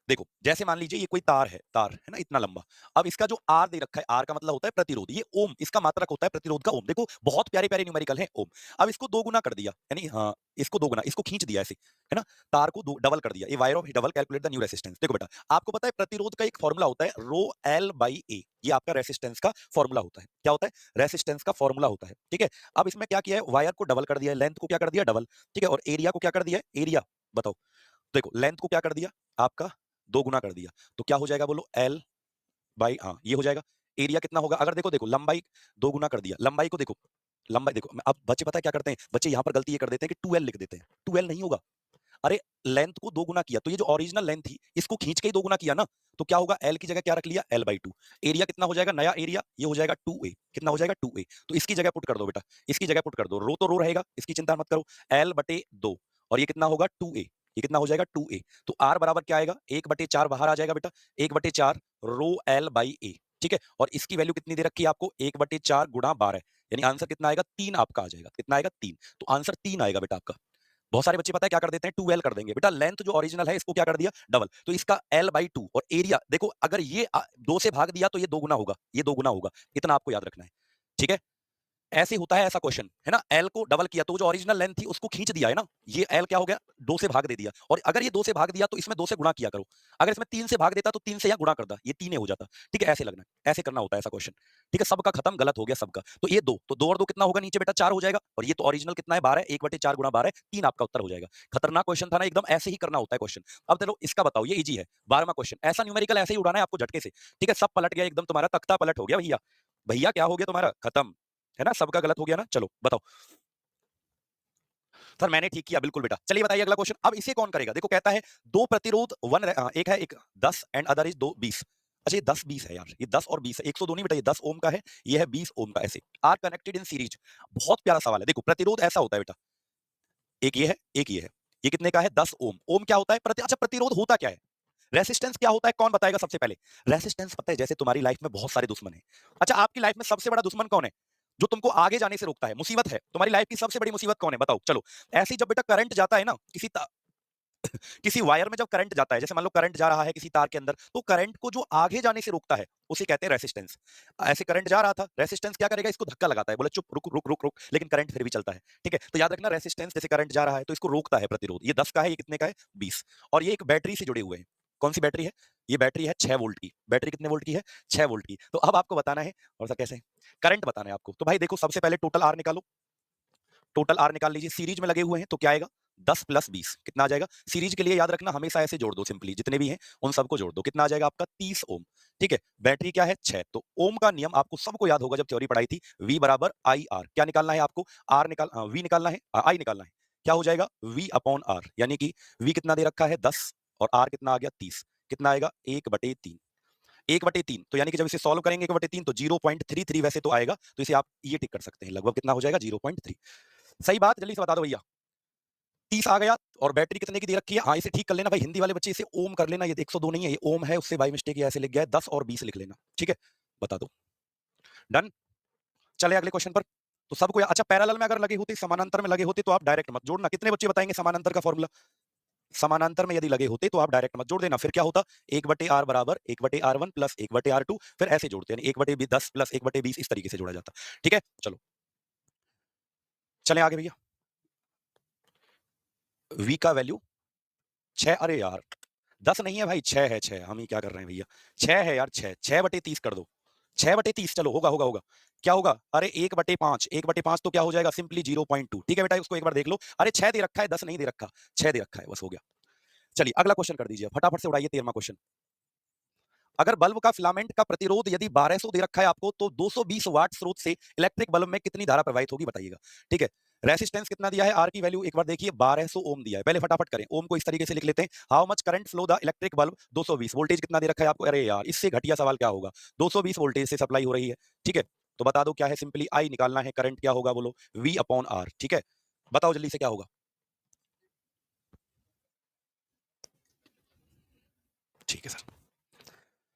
देखो जैसे मान लीजिए ये कोई तार है ना, इतना लंबा। अब इसका जो आर दे रखा है, आर का मतलब होता है प्रतिरोध, ये ओम इसका मात्रक होता है प्रतिरोध का ओम। देखो बहुत प्यारे प्यारे न्यूमेरिकल है ओम। अब इसको दो गुना कर दिया, यानी हाँ इसको दो गुना, इसको खींच दिया ऐसे, है ना, तार को डबल कर दिया। ये wire of double, calculate the new resistance. देखो बेटा आपको पता है प्रतिरोध का एक फॉर्मूला होता है रो एल बाई ए, ये आपका रेसिस्टेंस का फॉर्मूला होता है। क्या होता है? रेसिस्टेंस का फॉर्मूला होता है। ठीक है, अब इसमें क्या किया है? वायर को डबल कर दिया है, लेंथ को क्या कर दिया? डबल। ठीक है, और एरिया को क्या कर दिया है? एरिया बताओ। देखो लेंथ को क्या कर दिया आपका? दो गुना कर दिया, तो क्या हो जाएगा बोलो? एल बाई, हाँ ये हो जाएगा। एरिया कितना होगा? अगर देखो देखो लंबाई दो गुना कर दिया, लंबाई को देखो, लंबाई देखो। अब बच्चे पता है क्या करते हैं? बच्चे यहाँ पर गलती ये कर देते हैं कि 2L लिख देते हैं। 2L नहीं होगा। अरे लेंथ को दो गुना किया तो ये जो ओरिजिनल लेंथ थी इसको खींच के ही दो गुना किया ना, तो क्या होगा? एल की जगह क्या रख लिया? L by two. एरिया कितना हो जाएगा? नया एरिया ये हो जाएगा 2A। कितना हो जाएगा? 2A। तो इसकी जगह पुट कर दो बेटा, इसकी जगह पुट कर दो। रो तो रो रहेगा, इसकी चिंता मत करो। एल बटे दो, और ये कितना होगा? 2A। ये कितना हो जाएगा? 2A। तो आर बराबर क्या आएगा? 1/4 बाहर आ जाएगा बेटा, 1/4 रो एल बाई ए। ठीक है, और इसकी वैल्यू कितनी दे रखी है आपको? 1/4 गुणा 12, यानी आंसर कितना आएगा? 3 आपका आ जाएगा। कितना आएगा? 3। तो आंसर 3 आएगा बेटा आपका। बहुत सारे बच्चे पता है क्या कर देते हैं? 2L कर देंगे। बेटा लेंथ जो ओरिजिनल है इसको क्या कर दिया? डबल। तो इसका L बाई टू, और एरिया देखो अगर ये 2 से भाग दिया तो ये दो गुना होगा, ये दो गुना होगा। इतना आपको याद रखना है। ठीक है, ऐसे होता है ऐसा क्वेश्चन, है ना। एल को डबल किया तो जो ओरिजिनल लेंथ थी उसको खींच दिया, है ना। ये एल क्या हो गया? 2 से भाग दे दिया, और अगर ये 2 से भाग दिया तो इसमें 2 से गुणा किया करो। अगर इसमें 3 से भाग देता तो 3 से यहाँ गुणा कर दा, ये 3 हो जाता। ठीक है, ऐसे लगना है, ऐसे करना होता है ऐसा क्वेश्चन। ठीक है, सबका खत्म, गलत हो गया सबका। तो ये दो, तो 2 और 2 कितना होगा नीचे बेटा? 4 हो जाएगा। और ये तो ओरिजिनल कितना है? 12, 1/4 गुणा 12, 3 आपका उत्तर हो जाएगा। खतरनाक क्वेश्चन था ना एकदम, ऐसे ही करना होता है क्वेश्चन। अब चलो इसका बताओ, ये इजी है। 12वां क्वेश्चन, ऐसा न्यूमेरिकल ऐसे ही उड़ाना है आपको झटके से। ठीक है, सब पलट गया एकदम, तुम्हारा तख्ता पलट हो गया भैया। भैया क्या हो गया तुम्हारा? खत्म, है ना, सबका गलत हो गया ना। चलो बताओ। सर मैंने ठीक किया, बिल्कुल बेटा। चलिए बताइए अगला क्वेश्चन। अब इसे कौन करेगा? देखो कहता है दो प्रतिरोध एक है, एक 10 एंड अदर इज 20। अच्छा ये 10-20 है यार, ये 10 और 20 है, 102 नहीं बेटा, ये 10 ओम का है, ये है 20 ओम का। ऐसे आर कनेक्टेड इन सीरीज। बहुत प्यारा सवाल है। देखो प्रतिरोध ऐसा होता है बेटा, एक ये है, एक ये है। ये कितने का है? 10 ओम। ओम क्या होता है? अच्छा प्रतिरोध होता क्या है? रेसिस्टेंस क्या होता है? कौन बताएगा सबसे पहले? रेसिस्टेंस पता है, जैसे तुम्हारी लाइफ में बहुत सारे दुश्मन हैं। अच्छा आपकी लाइफ में सबसे बड़ा दुश्मन कौन है? जो तुमको आगे जाने से रोकता है, मुसीबत है तुम्हारी लाइफ की सबसे बड़ी मुसीबत कौन है? बताओ। चलो ऐसे ही जब बेटा करंट जाता है ना किसी वायर में, जब करंट जाता है, जैसे मान लो करंट जा रहा है किसी तार के अंदर, तो करंट को जो आगे जाने से रोकता है उसे कहते हैं रेसिस्टेंस। ऐसे करंट जा रहा था, रेसिस्टेंस क्या करेगा? इसको धक्का लगाता है, बोले चुप, रुक रुक रुक रुक, लेकिन करंट फिर भी चलता है। ठीक है, तो याद रखना रेसिस्टेंस, जैसे करंट जा रहा है तो इसको रोकता है प्रतिरोध। ये 10 का है, ये कितने का है? 20। और ये एक बैटरी से जुड़े हुए हैं। कौन सी बैटरी है? ये बैटरी है 6 वोल्ट की। बैटरी कितने वोल्ट की है? 6 वोल्ट की। तो अब आपको बताना है, और सर कैसे? करंट बताना है आपको। तो भाई देखो सबसे पहले टोटल आर निकालो, टोटल आर निकाल लीजिए। सीरीज में लगे हुए हैं तो क्या आएगा? 10 + 20 कितना आ जाएगा? सीरीज के लिए याद रखना हमेशा ऐसे जोड़ दो, सिंपली जितने भी हैं उन सबको जोड़ दो। कितना आ जाएगा आपका? 30 ओम। ठीक है, बैटरी क्या है? 6। तो ओम का नियम आपको सबको याद होगा, जब थ्योरी पढ़ाई थी। V बराबर आई आर। क्या निकालना है आपको? आर निकाल वी निकालना है, आई निकालना है। क्या हो जाएगा? V अपॉन आर, यानी कि V कितना दे रखा है? 10, और आर कितना आ गया? 30। कितना आएगा? 1/3। 1/3, तो यानी कि जब इसे सॉल्व करेंगे 1/3 तो 0.33 वैसे तो आएगा, तो इसे आप ये टिक कर सकते हैं। लगभग कितना हो जाएगा? 0.3। सही बात, जल्दी से बता दो भैया। 30 आ गया, और बैटरी कितने की दे रखी है? हाँ इसे ठीक कर लेना भाई, हिंदी वाले बच्चे इसे ओम कर लेना। ये 102 नहीं है, ये ओम है, उससे बाई मिस्टेक ऐसे लिख गया है। 10 और 20 लिख लेना। ठीक है, बता दो। डन। चले अगले क्वेश्चन पर। तो सबको अच्छा पैरेलल में अगर लगे होते, समानांतर में लगे होते तो आप डायरेक्ट मत जोड़ना। कितने बच्चे बताएंगे समानांतर का फॉर्मूला? समानांतर में यदि लगे होते तो आप डायरेक्ट मत जोड़ देना। फिर क्या होता? 1/r बराबर 1/r1 प्लस 1/r2, फिर ऐसे जोड़ते हैं 1/10 प्लस 1/20, इस तरीके से जोड़ा जाता। ठीक है, चलो चले आगे भैया। v का वैल्यू 6। अरे यार 10 नहीं है भाई, 6 है। 6 हम ही क्या कर रहे हैं भैया, 6 है यार। 6/30 कर दो। 6/30 चलो, होगा होगा होगा। क्या होगा? अरे 1/5, 1/5 तो क्या हो जाएगा? सिंपली 0.2। ठीक है बेटा, उसको एक बार देख लो। अरे 6 दे रखा है, 10 नहीं दे रखा, 6 दे रखा है, बस हो गया। चलिए अगला क्वेश्चन कर दीजिए, फटाफट से उड़ाइए 13वां क्वेश्चन। अगर बल्ब का फिलामेंट का प्रतिरोध यदि 1200 दे रखा है आपको, तो 220 वाट स्रोत से इलेक्ट्रिक बल्ब में कितनी धारा प्रवाहित होगी बताइएगा। ठीक है, रेसिस्टेंस कितना दिया है, आर की वैल्यू एक बार देखिए 1200 ओम दिया है। पहले फटाफट करें, ओम को इस तरीके से लिख लेते हैं, how much current flow the electric bulb 220, voltage कितना दे रखा है आपको, अरे यार इससे घटिया सवाल क्या होगा, 220 वोल्टेज से सप्लाई हो रही है। ठीक है, तो बता दो क्या है, सिंपली आई निकालना है, करंट क्या होगा बोलो, वी अपॉन आर। ठीक है, बताओ जल्दी से क्या होगा। ठीक है सर,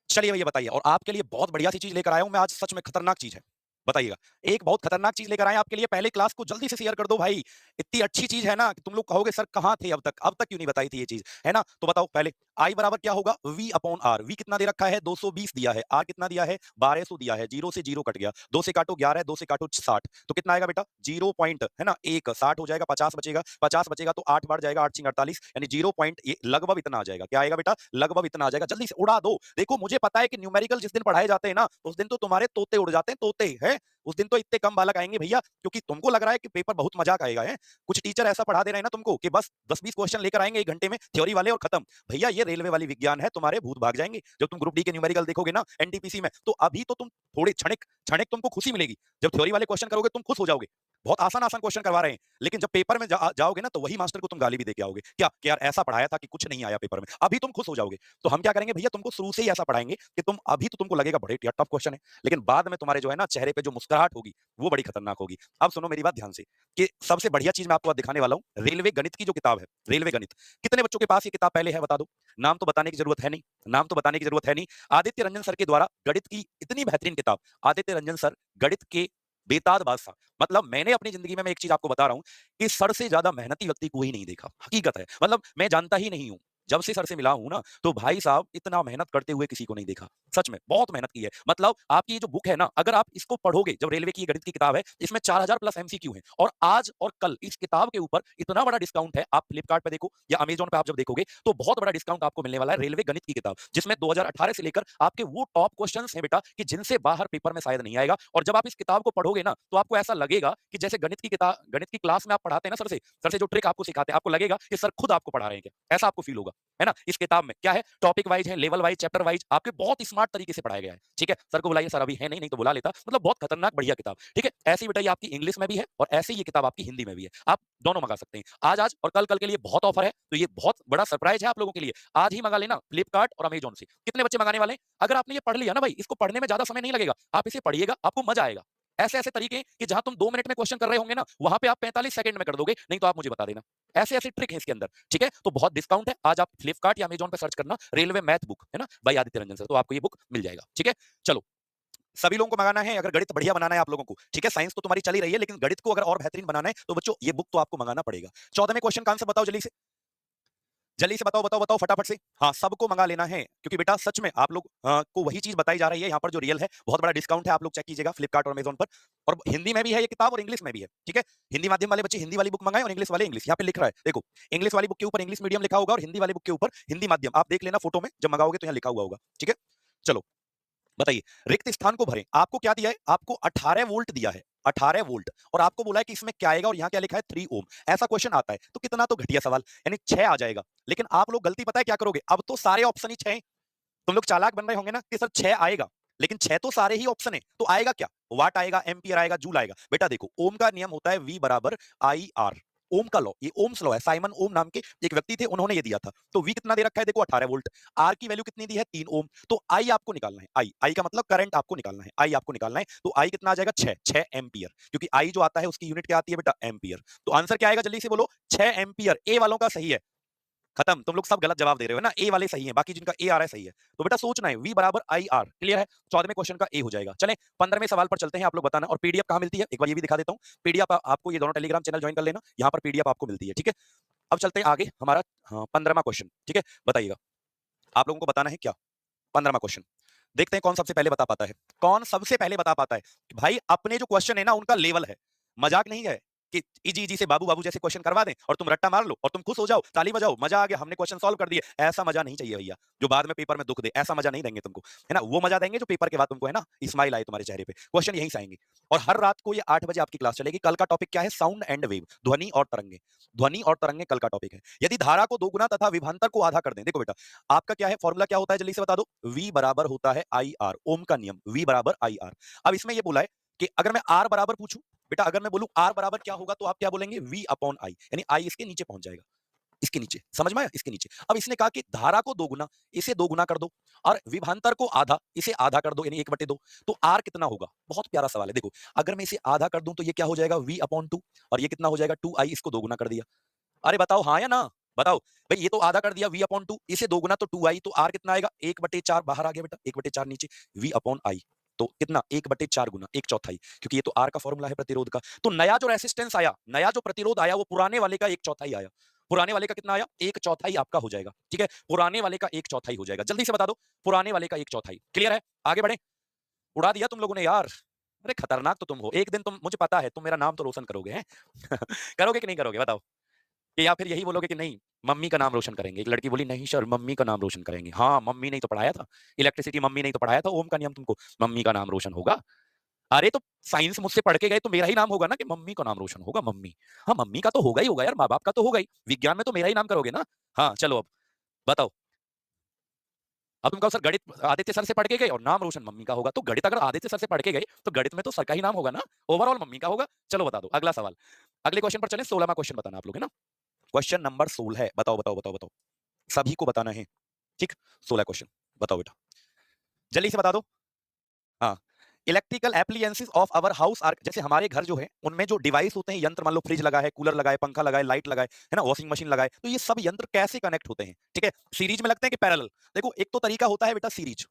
चलिए भैया बताइए, और आपके लिए बहुत बढ़िया सी चीज लेकर आया हूं मैं आज, सच में खतरनाक चीज है। बताइएगा, एक बहुत खतरनाक चीज लेकर आए हैं आपके लिए, पहले क्लास को जल्दी से शेयर कर दो भाई। इतनी अच्छी चीज है ना कि तुम लोग कहोगे सर कहां थे अब तक क्यों नहीं बताई थी ये चीज, है ना। तो बताओ पहले, आई बराबर क्या होगा, वी अपॉन आर। वी कितना दे रखा है, 220 दिया है, आर कितना दिया है, 1200 दिया है। जीरो से जीरो कट गया, 2 से काटो 11, 2 से काटो 60, तो कितना आएगा बेटा, 0 पॉइंट है ना, एक 60 हो जाएगा, 50 बचेगा, 50 बचेगा तो 8 बार जाएगा, 8 चिंग 48, यानी 0 पॉइंट, ये लगभग इतना आ जाएगा। क्या आएगा बेटा, लगभग इतना आ जाएगा। जल्दी से उड़ा दो। देखो मुझे पता है कि न्यूमेरिकल जिस दिन पढ़ाए जाते हैं ना, उस दिन तो तुम्हारे तोते उड़ जाते हैं, तोते हैं। उस दिन तो इतने कम बालक आएंगे भैया, क्योंकि तुमको लग रहा है कि पेपर बहुत मजाक आएगा है। कुछ टीचर ऐसा पढ़ा दे रहे हैं ना तुमको कि बस 10-20 क्वेश्चन लेकर आएंगे 1 घंटे में, थ्योरी वाले, और खत्म। भैया ये रेलवे वाली विज्ञान है, तुम्हारे भूत भाग जाएंगे जब तुम ग्रुप डी के न्यूमेरिकल देखोगे ना एनटीपीसी में। तो अभी तो तुम थोड़ी क्षणिक क्षणिक तुमको खुशी मिलेगी, जब थ्योरी वाले क्वेश्चन करोगे तुम खुश हो जाओगे, बहुत आसान आसान क्वेश्चन करवा रहे हैं। लेकिन जब पेपर में जाओगे ना, तो वही मास्टर को तुम गाली भी देके आओगे, क्या कि यार ऐसा पढ़ाया था कि कुछ नहीं आया पेपर में। अभी तुम खुश हो जाओगे। तो हम क्या करेंगे भैया, तुमको शुरू से ही ऐसा पढ़ाएंगे कि तुम अभी तो तुमको लगेगा बड़े टफ क्वेश्चन है, लेकिन बाद में तुम्हारे जो है ना चेहरे पे जो मुस्कुराहट होगी वो बड़ी खतरनाक होगी। अब सुनो मेरी बात ध्यान से, कि सबसे बढ़िया चीज मैं आपको दिखाने वाला हूं, रेलवे गणित की जो किताब है, रेलवे गणित। कितने बच्चों के पास ये किताब पहले है बता दो। नाम तो बताने की जरूरत है नहीं, नाम तो बताने की जरूरत है नहीं। आदित्य रंजन सर के द्वारा गणित की इतनी बेहतरीन किताब, आदित्य रंजन सर गणित के बेताज बादशाह। मतलब मैंने अपनी जिंदगी में मैं एक चीज आपको बता रहा हूं कि सर से ज्यादा मेहनती व्यक्ति कोई नहीं देखा, हकीकत है। मतलब मैं जानता ही नहीं हूं, जब से सर से मिला हूं ना, तो भाई साहब इतना मेहनत करते हुए किसी को नहीं देखा। सच में बहुत मेहनत की है। मतलब आपकी ये जो बुक है ना, अगर आप इसको पढ़ोगे, जब रेलवे की गणित की किताब है, इसमें 4000 प्लस एमसीक्यू है, और आज और कल इस किताब के ऊपर इतना बड़ा डिस्काउंट है। आप फ्लिपकार्ट पे देखो या अमेजोन पे आप जब देखोगे, तो बहुत बड़ा डिस्काउंट आपको मिलने वाला है रेलवे गणित की किताब, जिसमें 2018 से लेकर आपके वो टॉप क्वेश्चंस हैं बेटा, कि जिनसे बाहर पेपर में शायद नहीं आएगा। और जब आप इस किताब को पढ़ोगे ना, तो आपको ऐसा लगेगा कि जैसे गणित की किताब, गणित की क्लास में आप पढ़ाते हैं ना सर से जो ट्रिक आपको सिखाते हैं, आपको लगेगा कि सर खुद आपको पढ़ा रहे हैं क्या, ऐसा आपको फील होगा, है ना। इस किताब में क्या है, टॉपिक वाइज है, लेवल वाइज, चैप्टर वाइज, आपके बहुत स्मार्ट तरीके से पढ़ाया गया है। ठीक है, सर को बुलाइए, सर अभी है नहीं, नहीं तो बुला लेता। मतलब बहुत खतरनाक बढ़िया किताब। ठीक है, ऐसी बेटा ये आपकी इंग्लिश में भी है, और ऐसे ये किताब आपकी हिंदी में भी है। आप दोनों मंगा सकते हैं। आज आज और कल कल के लिए बहुत ऑफर है, तो ये बहुत बड़ा सरप्राइज है आप लोगों के लिए। आज ही मंगा लेना फ्लिपकार्ट और अमेजोन से। कितने बच्चे मंगाने वाले हैं? अगर आपने ये पढ़ लिया ना भाई, इसको पढ़ने में ज्यादा समय नहीं लगेगा, आप इसे पढ़िएगा, आपको मजा आएगा। ऐसे ऐसे तरीके कि जहां तुम 2 मिनट में क्वेश्चन कर रहे होंगे ना, वहां पे आप 45 सेकंड में कर दोगे, नहीं तो आप मुझे बता देना। ऐसे ऐसे ट्रिक है इसके अंदर। ठीक है, तो बहुत डिस्काउंट है। आज आप फ्लिपकार्ट या अमेजोन पे सर्च करना रेलवे मैथ बुक, है ना, भाई आदित्य रंजन सर, तो आपको ये बुक मिल जाएगा। ठीक है, चलो सभी लोगों को मंगाना है। अगर गणित बढ़िया बनाना है आप लोगों को, ठीक है, साइंस तो तुम्हारी चली रही है, लेकिन गणित को अगर और बेहतरीन बनाना है, तो बच्चों ये बुक तो आपको मंगाना पड़ेगा। 14वें क्वेश्चन का आंसर बताओ जल्दी से, जल्दी से बताओ बताओ बताओ फटाफट से। हाँ, सबको मंगा लेना है, क्योंकि बेटा सच में आप लोग को वही चीज बताई जा रही है यहाँ पर जो रियल है। बहुत बड़ा डिस्काउंट है, आप लोग चेक कीजिएगा फ्लिपकार्ट और अमेजोन पर। और हिंदी में भी है ये किताब, और इंग्लिश में भी है। ठीक है, हिंदी माध्यम वाले बच्चे हिंदी वाली बुक मंगाए, और इंग्लिश वाले इंग्लिश। यहाँ पे लिख रहा है देखो, इंग्लिश वाली बुक के ऊपर इंग्लिश मीडियम लिखा होगा, और हिंदी वाली बुक के ऊपर हिंदी माध्यम। आप देख लेना फोटो में, जब मंगाओगे तो यहाँ लिखा हुआ होगा। ठीक है, चलो बताइए, रिक्त स्थान को भरें। आपको क्या दिया है, आपको 18 वोल्ट दिया है, 18 वोल्ट, और आपको बोला है कि इसमें क्या आएगा, और यहाँ क्या लिखा है 3 ओम। ऐसा क्वेश्चन आता है तो कितना तो घटिया सवाल, यानी 6 आ जाएगा। लेकिन आप लोग गलती पता है क्या करोगे, अब तो सारे ऑप्शन ही 6 हैं। तुम लोग चालाक बन रहे होंगे ना कि सर 6 आएगा, लेकिन 6 तो सारे ही ऑप्शन है, तो आएगा क्या, वाट आएगा, एम्पियर आएगा, जूल आएगा। बेटा देखो, ओम का नियम होता है V बराबर आई आर। ओम का लॉ, ये ओम्स लॉ है, साइमन ओम नाम के एक व्यक्ति थे, उन्होंने ये दिया था। तो V कितना दे रखा है, देखो 18 वोल्ट। आर की वैल्यू कितनी दी है, 3 ओम। तो आई आपको निकालना है, आई का मतलब करंट आपको निकालना है, आई आपको निकालना है। तो आई कितना आ जाएगा, 6 एम्पियर, क्योंकि आई जो आता है उसकी यूनिट क्या आती है बेटा, एम्पियर। तो आंसर क्या आएगा, जल्दी से बोलो, 6 एम्पियर। ए वालों का सही है, खत्म। तुम लोग सब गलत जवाब दे रहे हो ना, ए वाले सही है, बाकी जिनका ए आ रहा है सही है। तो बेटा सोचना है, V बराबर आई आर, क्लियर है। 14वें क्वेश्चन का ए हो जाएगा। चलें 15वें सवाल पर चलते हैं, आप लोग बताना। और पीडीएफ कहां मिलती है, एक बार ये भी दिखा देता हूं। पीडीएफ आपको, ये दोनों टेलीग्राम चैनल ज्वाइन कर लेना, यहाँ पर पीडीएफ आपको मिलती है। ठीक है, अब चलते हैं आगे, हमारा 15वां क्वेश्चन। ठीक है, बताइएगा, आप लोगों को बताना है क्या, 15वां क्वेश्चन। देखते हैं कौन सबसे पहले बता पाता है, कौन सबसे पहले बता पाता है। भाई अपने जो क्वेश्चन है ना, उनका लेवल है, मजाक नहीं है। कि इजी इजी से बाबू बाबू जैसे क्वेश्चन करवा दें और तुम रट्टा मार लो और तुम खुश हो जाओ, ताली बजाओ, मजा आ गया, हमने क्वेश्चन सॉल्व कर दिए। ऐसा मजा नहीं चाहिए भैया, जो बाद में पेपर में दुख दे, ऐसा मजा नहीं देंगे तुमको, है ना। वो मजा देंगे जो पेपर के बाद तुमको, है ना, स्माइल आए तुम्हारे चेहरे पे। क्वेश्चन यहीं से आएंगे। और हर रात को ये 8 बजे आपकी क्लास चलेगी। कल का टॉपिक क्या है? साउंड एंड वेव, ध्वनि और तरंगे। ध्वनि और तरंगे कल का टॉपिक है। यदि धारा को दोगुना तथा विभवांतर को आधा कर दें, देखो बेटा, आपका क्या है फॉर्मूला, क्या होता है, जल्दी से बता दो। V बराबर होता है आई आर, ओम का नियम, V बराबर आई आर। अब इसमें ये बोला है कि अगर मैं R बराबर पूछूं, बेटा अगर मैं बोलूं R बराबर क्या होगा, तो आप क्या बोलेंगे? V अपॉन आई, यानी आई इसके नीचे पहुंच जाएगा, इसके नीचे, समझ में आया, इसके नीचे। अब इसने कहा कि धारा को दोगुना, इसे दोगुना कर दो, और विभवांतर को आधा, इसे आधा कर दो, यानी 1/2। तो R कितना होगा? बहुत प्यारा सवाल है। देखो, अगर मैं इसे आधा कर दूं तो ये क्या हो जाएगा? V अपॉन 2, और ये कितना हो जाएगा? 2i, इसको दोगुना कर दिया। अरे बताओ हाँ या ना, बताओ भाई। ये तो आधा कर दिया V अपॉन 2, इसे दोगुना तो 2i, तो R कितना आएगा? 1/4 बाहर आ गया बेटा, 1/4 नीचे, V अपॉन आई, तो कितना? 1/4 गुना 1/4, क्योंकि ये तो R का फॉर्मूला है प्रतिरोध का। तो नया जो रेसिस्टेंस आया, नया जो प्रतिरोध आया, वो पुराने वाले का 1/4 आया। पुराने वाले का कितना आया? 1/4 आपका हो जाएगा, ठीक है। पुराने वाले का 1/4 हो जाएगा। जल्दी से बता दो, पुराने वाले का 1/4। क्लियर है? आगे बढ़े। उड़ा दिया तुम लोगों ने यार। अरे खतरनाक तो तुम हो। एक दिन तुम, मुझे पता है, तुम मेरा नाम तो रोशन करोगे, हैं? करोगे कि नहीं करोगे, बताओ। कि या फिर यही बोलोगे कि नहीं, मम्मी का नाम रोशन करेंगे। एक लड़की बोली, नहीं सर, मम्मी का नाम रोशन करेंगे। हाँ, मम्मी ने ही तो पढ़ाया था इलेक्ट्रिसिटी, मम्मी ने ही तो पढ़ाया था ओम का नियम तुमको, मम्मी का नाम रोशन होगा। अरे तो साइंस मुझसे पढ़ के गए तो मेरा ही नाम होगा ना, कि मम्मी का नाम रोशन होगा, मम्मी। हाँ, मम्मी का तो होगा ही होगा यार, माँ बाप का तो होगा ही। विज्ञान में तो मेरा ही नाम करोगे ना। हाँ चलो, अब बताओ। अब तुम कहो सर, गणित आदित्य सर से पढ़ के गए और नाम रोशन मम्मी का होगा, तो गणित अगर आदित्य सर से पढ़ के गए तो गणित में तो सर का ही नाम होगा ना, ओवरऑल मम्मी का होगा। चलो बता दो, अगला सवाल। अगले क्वेश्चन पर चले। 16वां क्वेश्चन बताना आप लोग, है ना। क्वेश्चन नंबर 16 है। बताओ बताओ बताओ बताओ, सभी को बताना है, ठीक। 16 क्वेश्चन, बताओ बेटा, जल्दी से बता दो। हाँ, electrical appliances of our house are, जैसे हमारे घर जो है उनमें जो डिवाइस होते हैं, यंत्र, मान लो फ्रिज लगा है, कूलर लगा है, पंखा लगा है, लाइट लगा है ना, वॉशिंग मशीन लगा है, तो ये सब यंत्र कैसे कनेक्ट होते हैं, ठीक है। सीरीज में लगते हैं कि पैरेलल? देखो, एक तो तरीका होता है बेटा सीरीज,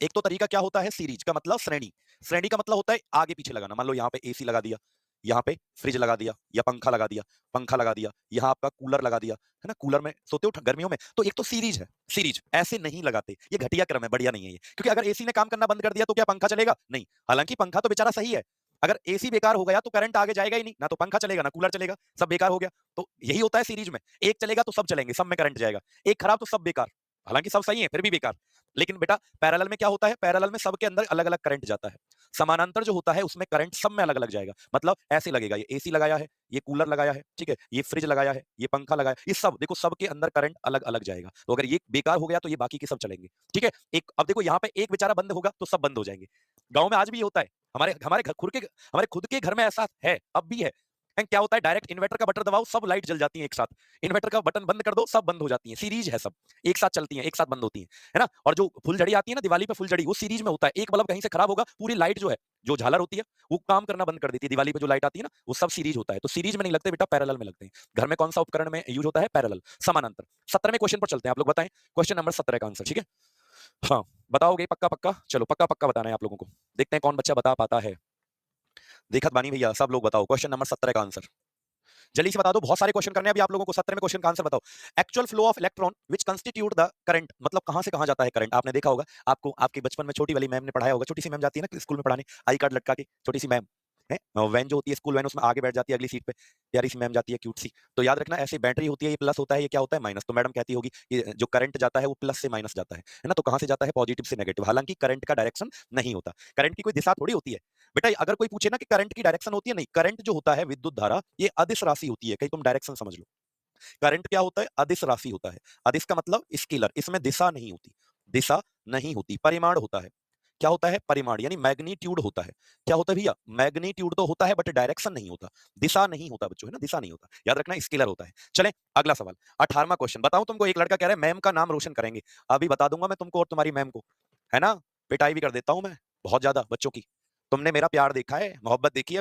एक तो तरीका क्या होता है सीरीज का मतलब श्रेणी। श्रेणी का मतलब होता है आगे पीछे लगाना। मान लो यहाँ पे एसी लगा दिया, यहाँ पे फ्रिज लगा दिया, या पंखा लगा दिया, पंखा लगा दिया, यहाँ आपका कूलर लगा दिया, है ना, कूलर में सोते हो गर्मियों में, तो एक तो सीरीज है। सीरीज ऐसे नहीं लगाते, ये घटिया क्रम है, बढ़िया नहीं है ये। क्योंकि अगर एसी ने काम करना बंद कर दिया तो क्या पंखा चलेगा? नहीं। हालांकि पंखा तो बेचारा सही है, अगर एसी बेकार हो गया तो करंट आगे जाएगा ही नहीं, ना तो पंखा चलेगा ना कूलर चलेगा, सब बेकार हो गया। तो यही होता है सीरीज में, एक चलेगा तो सब चलेंगे, सब में करंट जाएगा, एक खराब तो सब बेकार। हालांकि सब सही है फिर भी बेकार। लेकिन बेटा पैरेलल में क्या होता है? पैरेलल में सबके अंदर अलग अलग करंट जाता है। समानांतर जो होता है उसमें करंट सब में अलग अलग जाएगा। मतलब ऐसे लगेगा, ये एसी लगाया है, ये कूलर लगाया है, ठीक है, ये फ्रिज लगाया है, ये पंखा लगाया है, ये सब देखो सबके अंदर करंट अलग अलग जाएगा। तो अगर ये बेकार हो गया तो ये बाकी के सब चलेंगे, ठीक है। एक अब देखो यहाँ पे एक बेचारा बंद होगा तो सब बंद हो जाएंगे। गांव में आज भी ये होता है, हमारे हमारे घर खुद के, हमारे खुद के घर में ऐसा है, अब भी है। क्या होता है, डायरेक्ट इन्वर्टर का बटन दबाओ, सब लाइट जल जाती है एक साथ। इन्वर्टर का बटन बंद कर दो, सब बंद हो जाती है। सीरीज है, सब एक साथ चलती है, एक साथ बंद होती है ना। और जो फुलझड़ी आती है ना दिवाली पे, फुलझड़ी वो सीरीज में होता है। एक बल्ब कहीं से खराब होगा, पूरी लाइट जो है, जो झालर होती है, वो काम करना बंद कर देती है। दिवाली पे जो लाइट आती है ना, वो सब सीरीज होता है। तो सीरीज में नहीं लगते बेटा, पैरेलल में लगते हैं। घर में कौन सा उपकरण में यूज होता है? पैरेलल, समानांतर। 17वें क्वेश्चन पर चलते हैं, आप लोग बताएं क्वेश्चन नंबर 17 का आंसर, ठीक है। हाँ, बताओगे पक्का पक्का? चलो पक्का पक्का बताना है आप लोगों को, देखते हैं कौन बच्चा बता पाता है। देखत बानी भैया, सब लोग बताओ क्वेश्चन नंबर 17 का आंसर जल्दी से बता दो। बहुत सारे क्वेश्चन करने हैं अभी आप लोगों को। 17वें क्वेश्चन का आंसर बताओ। Actual flow of electron which constitute the current, मतलब कहां से कहां जाता है करंट। आपने देखा होगा, आपको आपके बचपन में छोटी वाली मैम ने पढ़ाया होगा। छोटी सी मैम जाती है ना स्कूल में पढ़ाने, आई कार्ड लटका के, छोटी सी मैम है। वैन जो होती है स्कूल वैन, उसमें आगे बैठ जाती है अगली सीट पे, प्यारी सी मैम जाती है, क्यूट सी। तो याद रखना, ऐसे बैटरी होती है, ये प्लस होता है, ये क्या होता है? माइनस। तो मैडम कहती होगी ये जो करंट जाता है वो प्लस से माइनस जाता है ना। तो कहां से जाता है? पॉजिटिव से नेगेटिव। हालांकि करंट का डायरेक्शन नहीं होता, करंट की कोई दिशा थोड़ी होती है बेटा। अगर कोई पूछे ना कि करंट की डायरेक्शन होती है, नहीं, करंट जो होता है विद्युत धारा, ये अदिश राशि होती है। कहीं तुम डायरेक्शन समझ लो, करंट क्या होता है? अदिश राशि होता है। अदिश का मतलब स्केलर, इसमें दिशा नहीं होती, दिशा नहीं होती, परिमाण होता है। क्या होता है? परिमाण, यानी मैग्नीट्यूड होता है। क्या होता है भैया? मैग्नीट्यूड तो होता है बट डायरेक्शन नहीं होता, दिशा नहीं होता बच्चों, है ना, दिशा नहीं होता, याद रखना, स्केलर होता है। चलें अगला सवाल, 18वां क्वेश्चन। बताऊं तुमको, एक लड़का कह रहा है मैम का नाम रोशन करेंगे। अभी बता दूंगा मैं तुमको और तुम्हारी मैम को, है ना। पिटाई भी कर देता हूं मैं बहुत ज्यादा बच्चों की। तुमने मेरा प्यार देखा है, मोहब्बत देखी है।